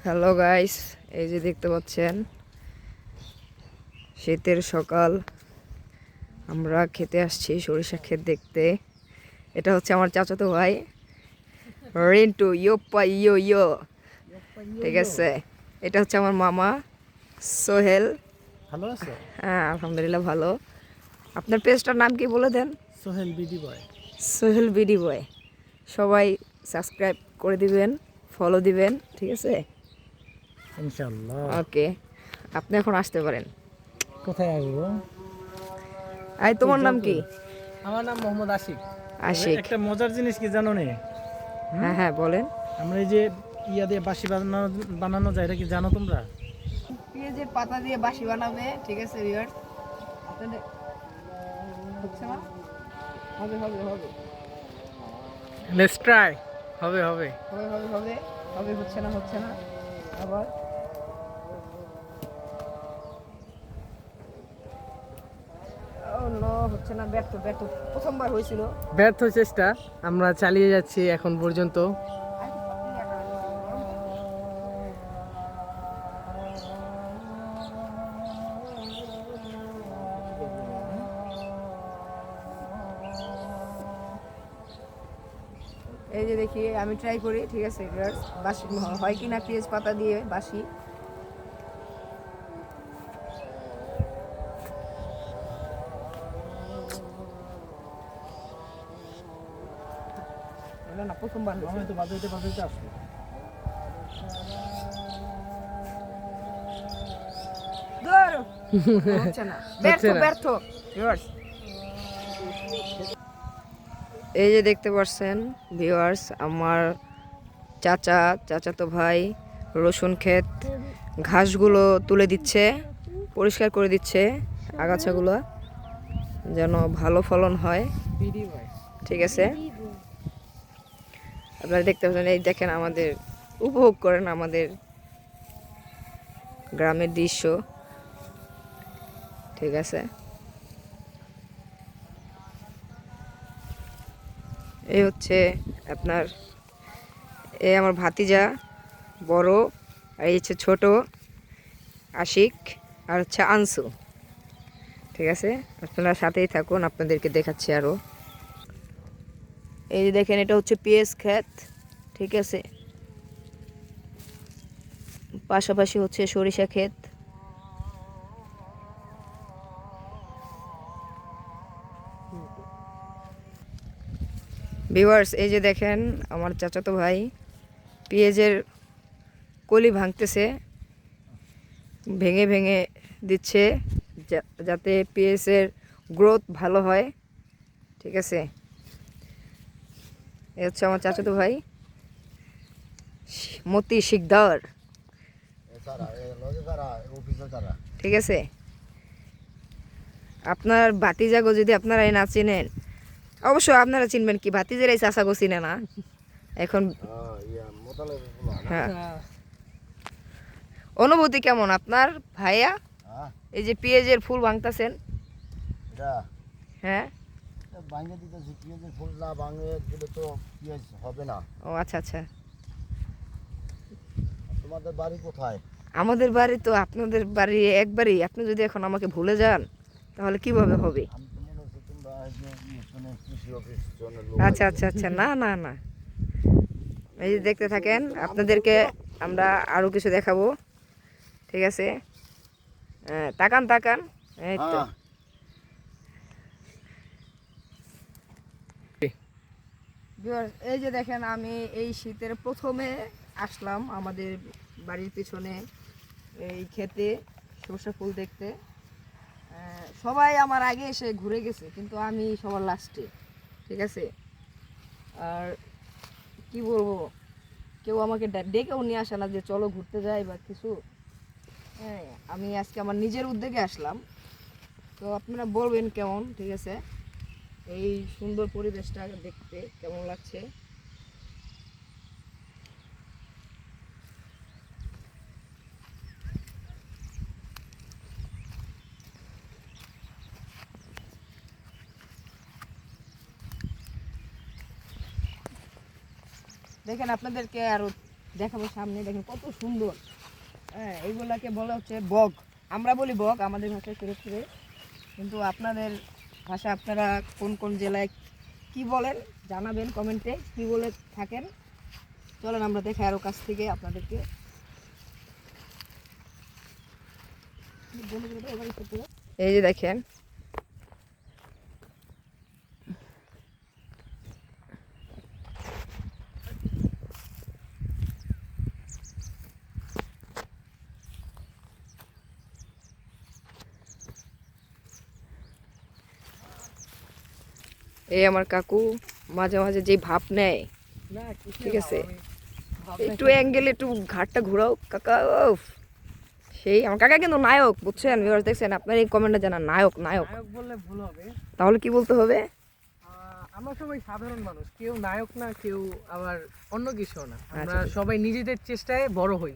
Hello guys, এই যে দেখতে পাচ্ছেন শীতের সকাল। আমরা খেতে আসছি সরিষা ক্ষেত দেখতে। এটা হচ্ছে আমার চাচাতো ভাই রিন্টু, ইয়োপ্পা ইয়ো ইয়ো। ঠিক আছে, এটা হচ্ছে আমার মামা সোহেল। ভালো আছো? হ্যাঁ, আলহামদুলিল্লাহ ভালো। আপনার পেজটার নাম কি বলে দেন? সোহেল বিডি বয়। সোহেল বিডি বয়। সবাই সাবস্ক্রাইব করে দিবেন, ফলো দিবেন, ঠিক আছে? ইনশাআল্লাহ। ওকে, আপনি এখন আসতে পারেন। কোথায় আসবো? তোমার নাম কি? আমার নাম মোহাম্মদ আশিক। আশিক। একটা মজার জিনিস কি জানো নে? হ্যাঁ হ্যাঁ, বলেন। আমরা এই যে ইয়া দিয়ে বাঁশি বানানো যায়, এটা কি জানো তোমরা? পেঁয়াজের পাতা দিয়ে বাঁশি বানাবে, ঠিক আছে ভিউয়ার্স? আপনাদের হচ্ছে না? হবে হবে হবে লেটস ট্রাই। হবে হবে। হবে হবে হবে হবে, হচ্ছে না হচ্ছে না। আবার ও নো, হচ্ছে না, ব্যর্থ ব্যর্থ। প্রথমবার হয়েছিল। ব্যর্থ চেষ্টা, আমরা চালিয়ে যাচ্ছি এখন পর্যন্ত। এই যে দেখি, আমি ট্রাই করি, ঠিক আছে ভিউয়ার্স? বাঁশি হয় কি না পেঁয়াজ পাতা দিয়ে বাঁশি। হলো না, প্রথমবার হয়েছে। আমি তো বাজাইতে আসলো। ধরো। হচ্ছে না, ব্যর্থ হচ্ছে না। ব্যর্থ ভিউয়ার্স। এই যে দেখতে পাচ্ছেন ভিউয়ার্স, আমার চাচাতো ভাই রসুন ক্ষেত ঘাসগুলো তুলে দিচ্ছে, পরিষ্কার করে দিচ্ছে আগাছাগুলো, যেন ভালো ফলন হয়। বিডি বয়। ঠিক আছে, আপনারা দেখতে পাচ্ছেন। এই দেখেন, আমাদের উপভোগ করেন আমাদের গ্রামের দৃশ্য, ঠিক আছে? এই হচ্ছে আপনার, এই আমার ভাতিজা বড়, আর এই হচ্ছে ছোট আশিক, আর হচ্ছে আনসু। ঠিক আছে, আপনারা সাথেই থাকুন, আপনাদেরকে দেখাচ্ছি আরো। এই যে দেখেন, এটা হচ্ছে পেঁয়াজ ক্ষেত, ঠিক আছে? পাশাপাশি হচ্ছে সরিষা ক্ষেত। ভিউয়ার্স, এই যে দেখেন, আমার চাচাতো ভাই পেঁয়াজের কলি ভাঙতেছে, ভেঙে ভেঙে দিচ্ছে, যাতে পেঁয়াজের গ্রোথ ভালো হয়, ঠিক আছে? এ হচ্ছে আমার চাচাতো ভাই মতি শিকদার, ঠিক আছে? আপনার ভাতিজাগো যদি আপনারা না চিনেন, অবশ্য আপনারা চিনবেন কি, ভাতিজের এই চাচাগো চিনে না এখন। হ্যাঁ, অনুভূতি কেমন আপনার ভাইয়া? এই যে পেঁয়াজের ফুল ভাঙতেছেন। হ্যাঁ, ও আচ্ছা আচ্ছা। তোমাদের বাড়ি কোথায়? আমাদের বাড়ি তো আপনাদের বাড়ি একবারই। আপনি যদি এখন আমাকে ভুলে যান তাহলে কিভাবে হবে? আমি তো মনে হচ্ছে তোমরা কৃষি অফিস আচ্ছা আচ্ছা আচ্ছা, না না না। এই যে দেখতে থাকেন, আপনাদেরকে আমরা আরো কিছু দেখাবো, ঠিক আছে? তাকান তাকান, এই তো। এই যে দেখেন, আমি এই শীতের প্রথমে আসলাম আমাদের বাড়ির পিছনে এই ক্ষেতে সরষে ফুল দেখতে। সবাই আমার আগে এসে ঘুরে গেছে, কিন্তু আমি সবার লাস্টে, ঠিক আছে? আর কি বলবো, কেউ আমাকে ডেকেও নিয়ে আসে না যে চলো ঘুরতে যাই বা কিছু। হ্যাঁ, আমি আজকে আমার নিজের উদ্যোগে আসলাম। তো আপনারা বলবেন কেমন, ঠিক আছে? এই সুন্দর পরিবেশটা দেখতে কেমন লাগছে? দেখেন, আপনাদেরকে আরো দেখাবো সামনে। দেখেন কত সুন্দর। হ্যাঁ, এইগুলাকে বলা হচ্ছে বগ। আমরা বলি বগ আমাদের ভাষায় সুরক্ষিত, কিন্তু আপনাদের ভাষা আপনারা কোন কোন জেলায় কি বলেন জানাবেন কমেন্টে, কি বলে থাকেন। চলেন আমরা দেখাই আরো কাছ থেকে আপনাদেরকে। এই যে দেখেন এই আমার কাকু মাঝে মাঝে যে ভাব নেয়, ঠিক আছে, একটু অ্যাঙ্গেল একটু ঘাটটা ঘোরাও কাকা। উফ, সেই আমার কাকা কিন্তু নায়ক, বুঝছেন ভিউয়ার্স, দেখছেন আপনার এই কমেন্টে জানা নায়ক নায়ক। নায়ক বললে ভুল হবে। তাহলে কি বলতে হবে? আমরা সবাই সাধারণ মানুষ, কেউ নায়ক না, কেউ আবার অন্য কিছু না। আমরা আচ্ছা। সবাই নিজেদের চেষ্টায় বড় হই।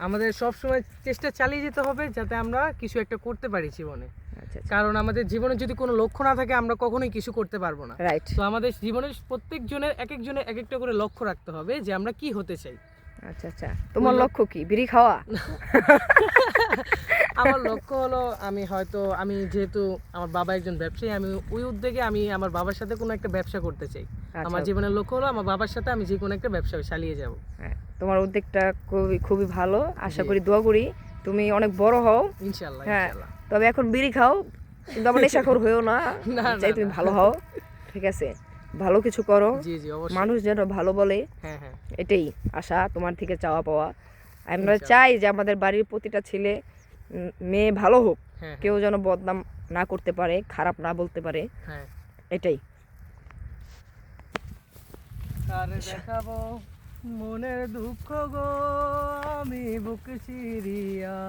আমাদের সব সময় চেষ্টা চালিয়ে যেতে হবে যাতে আমরা কিছু একটা করতে পারি জীবনে। আচ্ছা কারণ আমাদের জীবনে যদি কোনো লক্ষ্য না থাকে আমরা কখনোই কিছু করতে পারবো না। রাইট। তো আমাদের জীবনের প্রত্যেকজনের এক একজনের এক একটা করে লক্ষ্য রাখতে হবে যে আমরা কি হতে চাই। আচ্ছা আচ্ছা, তোমার লক্ষ্য কি? বিড়ি খাওয়া? আমার লক্ষ্য হলো আমি যেহেতু আমার বাবা একজন ব্যবসায়ী, আমি ওই উদ্যোগে আমি আমার বাবার সাথে কোনো একটা ব্যবসা করতে চাই। আমার জীবনের লক্ষ্য হলো আমার বাবার সাথে আমি যে কোনো একটা ব্যবসা চালিয়ে যাব। হ্যাঁ, তোমার উদ্যোগটা খুবই খুবই ভালো। আশা করি, দোয়া করি তুমি অনেক বড় হও ইনশাআল্লাহ। হ্যাঁ, তবে এখন বিড়ি খাও কিন্তু আবার নেশাখোর হয়েও না। চাই তুমি ভালো হও, ঠিক আছে, ভালো কিছু করো, জি জি অবশ্যই। মানুষ যেন ভালো বলে, হ্যাঁ হ্যাঁ, এটাই আশা তোমার থেকে চাওয়া পাওয়া। আমরা চাই যে আমাদের বাড়ির প্রতিটা ছেলে মেয়ে ভালো হোক, হ্যাঁ কেউ যেন বদনাম না করতে পারে, খারাপ না বলতে পারে, হ্যাঁ। এটাই। আর দেখাবো মনের দুঃখ গো আমি বুক চিরিয়া,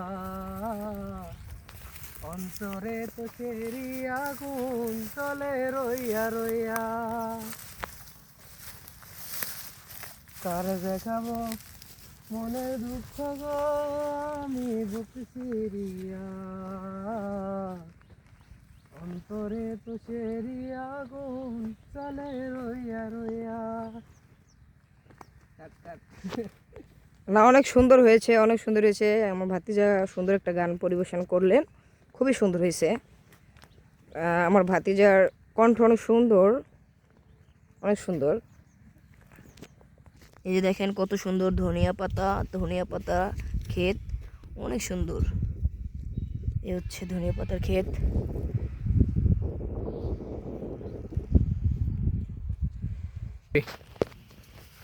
অন্তরে তো চেরি আগুন চলে রইয়া রইয়া। তার দেখাবো মনের দুঃখ গো আমি বুক চিরিয়া, অন্তরে তো চেরি আগুন চলে রইয়া রইয়া। না, অনেক সুন্দর হয়েছে, অনেক সুন্দর হয়েছে। আমার ভাতিজা সুন্দর একটা গান পরিবেশন করলেন, খুবই সুন্দর হয়েছে। আমার ভাতিজার কণ্ঠ অনেক সুন্দর, অনেক সুন্দর। এই যে দেখেন কত সুন্দর ধনিয়া পাতা ক্ষেত, অনেক সুন্দর। এই হচ্ছে ধনিয়া পাতার ক্ষেত।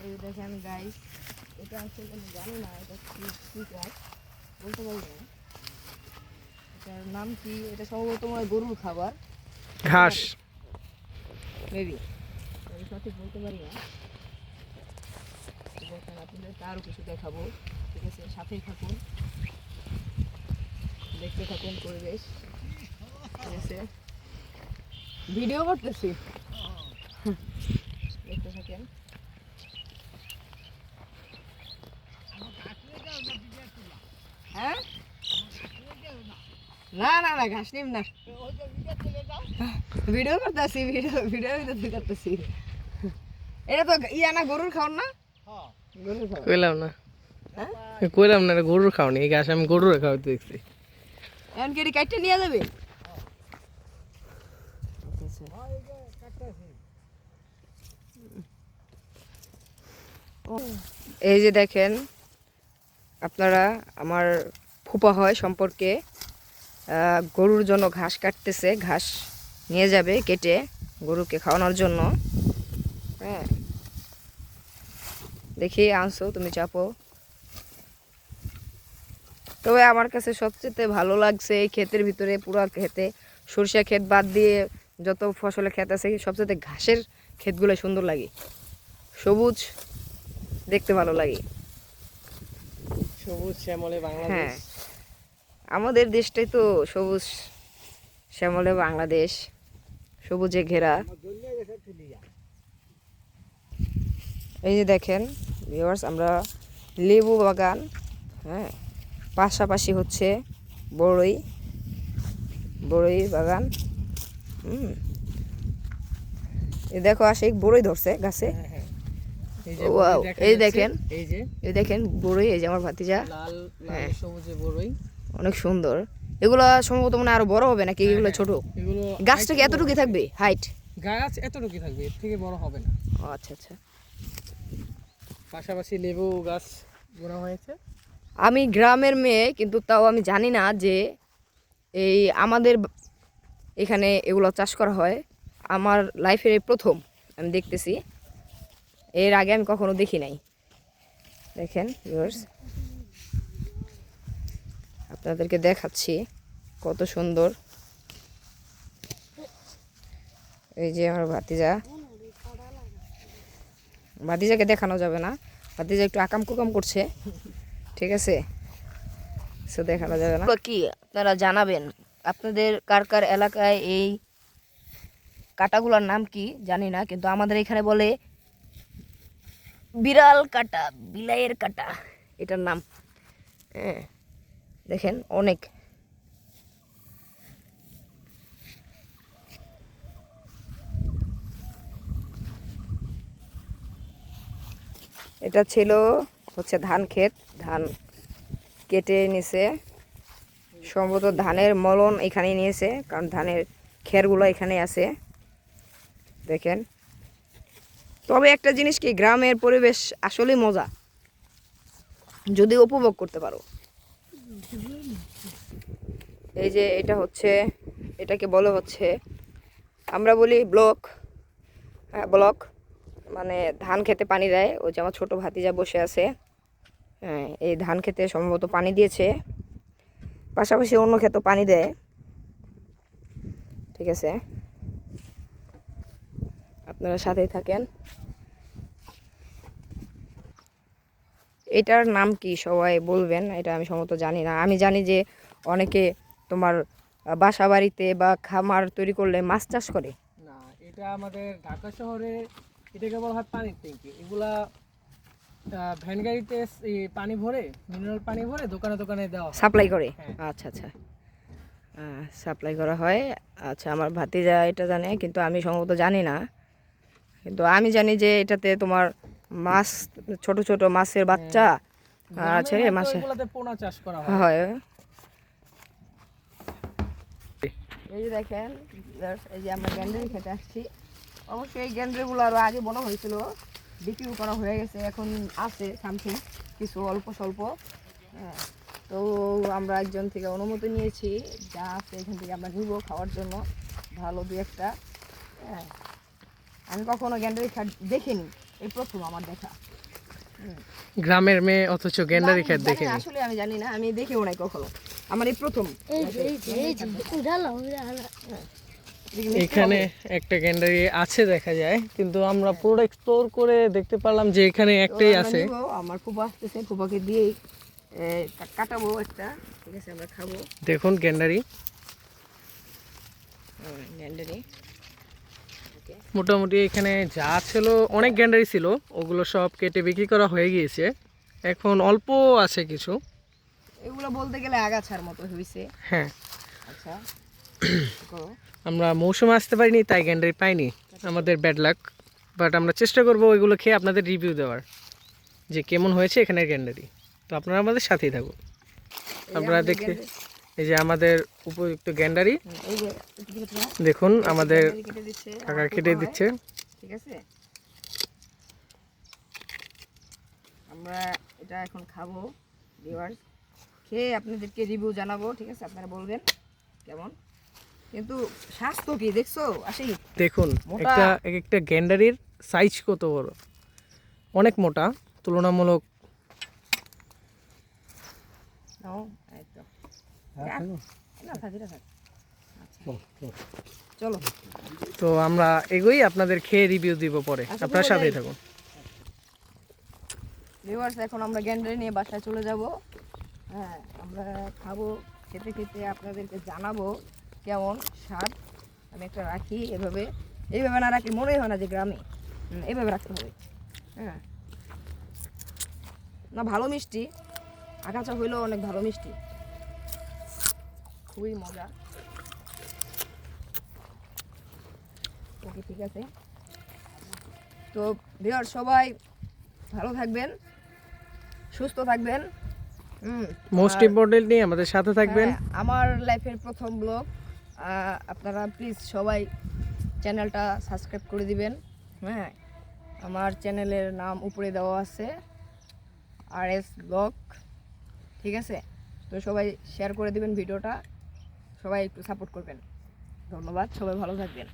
এই যে দেখেন গাইস, এটা আসলে আমি জানি না এটা কি গাছ, বলতে পারি না এটার নাম কি। এটা সম্ভবত তোমার গরুর খাবার, ঘাস। মেবি, আমি সঠিক বলতে পারি না। দেখেন আপনাদেরকে আরও কিছু দেখাবো, ঠিক আছে, সাথেই থাকুন, দেখতে থাকুন পরিবেশ, ঠিক আছে, ভিডিও করতেছি, দেখতে থাকেন। হ্যাঁ, না না না, ঘাস নিম না, ভিডিও করতেছি, ভিডিও করতেছি। এটা তো ইয়া না, গরুর খাওয়ান না? গরুর খাওয়ান। কইলাম না, হ্যাঁ, কইলাম না গরুর খাওনি, এই ঘাস আমি গরুর খাওয়াতে দেখছি। এখন কি এটি কাটতে নিয়ে যাবে? এই যে দেখেন আপনারা, আমার ফুপা হয় সম্পর্কে গরুর জন্য ঘাস কাটতেছে, ঘাস নিয়ে যাবে কেটে গরুকে খাওয়ানোর জন্য। হ্যাঁ, দেখি আনছো, তুমি চাপো। তবে আমার কাছে সবচেয়ে ভালো লাগছে এই ক্ষেতের ভিতরে, পুরো ক্ষেতে সরিষা ক্ষেত বাদ দিয়ে যত ফসলের ক্ষেত আছে সবচেয়ে ঘাসের ক্ষেতগুলো সুন্দর লাগে, সবুজ দেখতে ভালো লাগে। সবুজ শ্যামলে বাংলাদেশ। হ্যাঁ, আমাদের দেশটাই তো সবুজ শ্যামলে বাংলাদেশ, সবুজে ঘেরা। এই যে দেখেন ভিউয়ার্স, আমরা লেবু বাগান, হ্যাঁ, পাশাপাশি হচ্ছে বড়ই বাগান। এই দেখো, আসে বড়ই ধরছে গাছে, এই যে Wow, বড়ই দেখা এই যাচ্ছে, দেখেন। এই যে এই দেখেন বড়ই, এই যে আমার ভাতিজা, লাল হ্যাঁ। সবুজে বড়ই। অনেক সুন্দর। এগুলো সম্ভবত মানে আরো বড় হবে নাকি, এগুলো হ্যাঁ, ছোট? এগুলো গাছটা কি আরেকটু এতটুকু বড় থাকবে হাইট? গাছ এতটুকু থাকবে, এর থেকে বড় হবে না। ও আচ্ছা আচ্ছা। পাশাপাশি লেবু গাছ বোনা হয়েছে। আমি গ্রামের মেয়ে, কিন্তু তাও আমি জানি না যে এই আমাদের এখানে এগুলো চাষ করা হয়। আমার লাইফের এই প্রথম আমি দেখতেছি, এর আগে আমি কখনো দেখি নাই। দেখেন ভিউয়ার্স, আপনাদেরকে দেখাচ্ছি কত সুন্দর। এই যে আমার ভাতিজাকে দেখানো যাবে না, ভাতিজা একটু আকাম কুকাম করছে, ঠিক আছে, সো দেখানো যাবে না। কি আপনারা জানাবেন আপনাদের কার কার এলাকায় এই কাঁটাগুলোর নাম কি জানি না, কিন্তু আমাদের এখানে বলে বিড়াল কাঁটা, বিলাইয়ের কাঁটা এটার নাম। হ্যাঁ দেখেন অনেক। এটা ছিল হচ্ছে ধান ক্ষেত, ধান কেটে নিছে, সম্ভবত ধানের মলন এখানে নিয়েছে, কারণ ধানের খেরগুলো এখানে আছে দেখেন। তবে একটা জিনিস কি, গ্রামের পরিবেশ আসলেই মজা যদি উপভোগ করতে পারো। এই যে এটা হচ্ছে, এটাকে বলে হচ্ছে, আমরা বলি ব্লক, হ্যাঁ ব্লক, মানে ধান খেতে পানি দেয়। ওই যে আমার ছোট ভাতিজা বসে আছে, হ্যাঁ এই ধান খেতে সম্ভবত পানি দিয়েছে, পাশাপাশি অন্য ক্ষেতেও পানি দেয়, ঠিক আছে। আপনারা সাথেই থাকেন। এটার নাম কি সবাই বলবেন, এটা আমি সম্ভবত জানি না। আমি জানি যে অনেকে তোমার বাসা বাড়িতে বা খামার তৈরি করলে মাছ চাষ করে। না, এটা আমাদের ঢাকা শহরে এটাকে বলা হয় পানির ট্যাঙ্কি। এগুলা ভ্যান গাড়িতে এই পানি ভরে, মিনারেল পানি ভরে দোকানে দোকানে দেওয়া হয়। সাপ্লাই করে? হ্যাঁ। আচ্ছা আচ্ছা, সাপ্লাই করা হয়। আচ্ছা, আমার ভাতিজা এটা জানে, কিন্তু আমি সম্ভবত জানি না। কিন্তু আমি জানি যে এটাতে তোমার মাছ, ছোট ছোট মাছের বাচ্চা আছে, গ্রামে হয়তো মাছে এগুলাতে পোনা চাষ করা হয়। হয়। এই যে দেখেন, এই যে আমরা গ্যান্ডারি খেতে আসছি। অবশ্যই এই গ্যান্ডারিগুলো আরও আগে বড় হয়েছিল, বিক্রি করা হয়ে গেছে, এখন আছে সামথিং কিছু অল্প স্বল্প। হ্যাঁ, তো আমরা একজন থেকে অনুমতি নিয়েছি, যা আছে এখান থেকে আমরা নিব খাওয়ার জন্য, ভালো দু একটা। হ্যাঁ, আমি কখনো গ্যান্ডারি দেখিনি, এই প্রথম আমার দেখা। গ্রামের মেয়ে অথচ গ্যান্ডারি আমি খেত জানি না, দেখেনি। আসলে আমি জানি না, আমি দেখেও নাই কখনো, আমার এই প্রথম। এখানে একটা গ্যান্ডারি আছে দেখা যায়, কিন্তু আমরা পুরো এক্সপ্লোর করে দেখতে পারলাম যে এখানে একটাই আছে। আমার ফুপা আসতেছে, ফুপাকে দিয়ে কাটাবো একটা, ঠিক আছে, আমরা খাবো। দেখুন গ্যান্ডারি গ্যান্ডারি মোটামুটি এখানে যা ছিল, অনেক গ্যান্ডারি ছিল, ওগুলো সব কেটে বিক্রি করা হয়ে গিয়েছে। এখন অল্প আছে কিছু। এগুলো বলতে গেলে আগাছার মতো হয়েছে। হ্যাঁ, আচ্ছা করো। আমরা মৌসুমে আসতে পারিনি তাই গ্যান্ডারি পাইনি, আমাদের ব্যাড লাক। বাট আমরা চেষ্টা করবো ওইগুলো খেয়ে আপনাদের রিভিউ দেওয়ার, যে কেমন হয়েছে এখানের গ্যান্ডারি। তো আপনারা আমাদের সাথেই থাকুন। আপনারা দেখতে, এই যে আমাদের উপযুক্ত গ্যান্ডারি, এই যে দেখুন আমাদের কেটে দিচ্ছে, কাকা কেটে দিচ্ছে। ঠিক আছে, আমরা এটা এখন খাবো ভিউয়ার্স, খেয়ে আপনাদেরকে রিভিউ জানাবো, ঠিক আছে, আপনারা বলবেন কেমন। কিন্তু স্বাস্থ্য কি দেখছো আসি, দেখুন মোটা। একটা এক একটা গ্যান্ডারির সাইজ কত বড়, অনেক মোটা তুলনামূলক। নাও, এই তো। না, থাক, এটা থাক। আচ্ছা, চলো। তো আমরা এগোই, আপনাদের খেয়ে রিভিউ দিব পরে, আচ্ছা, আপনার পুরো সাথেই যাই। থাকুন। ভিউয়ার্স, এখন আমরা গ্যান্ডারি নিয়ে বাসায় চলে যাব। হ্যাঁ, আমরা খাবো, খেতে খেতে আপনাদেরকে জানাবো কেমন স্বাদ। আমি একটা রাখি এভাবে, এইভাবে না রাখলে মনেই হয় না যে গ্রামে। এইভাবে রাখতে হবে। হ্যাঁ, না ভালো মিষ্টি, আগাছা হইলেও অনেক ভালো মিষ্টি, খুবই মজা। ওকে, ঠিক আছে। তো ভিউয়ার্স সবাই ভালো থাকবেন, সুস্থ থাকবেন। মোস্ট ইম্পর্টেন্টলি আমাদের সাথে থাকবেন। হ্যাঁ, আমার লাইফের প্রথম ব্লগ, আপনারা প্লিজ সবাই চ্যানেলটা সাবস্ক্রাইব করে দিবেন। হ্যাঁ, আমার চ্যানেলের নাম উপরে দেওয়া আছে, RS ব্লগ, ঠিক আছে? তো সবাই শেয়ার করে দিবেন ভিডিওটা, সবাই একটু সাপোর্ট করবেন। ধন্যবাদ, সবাই ভালো থাকবেন।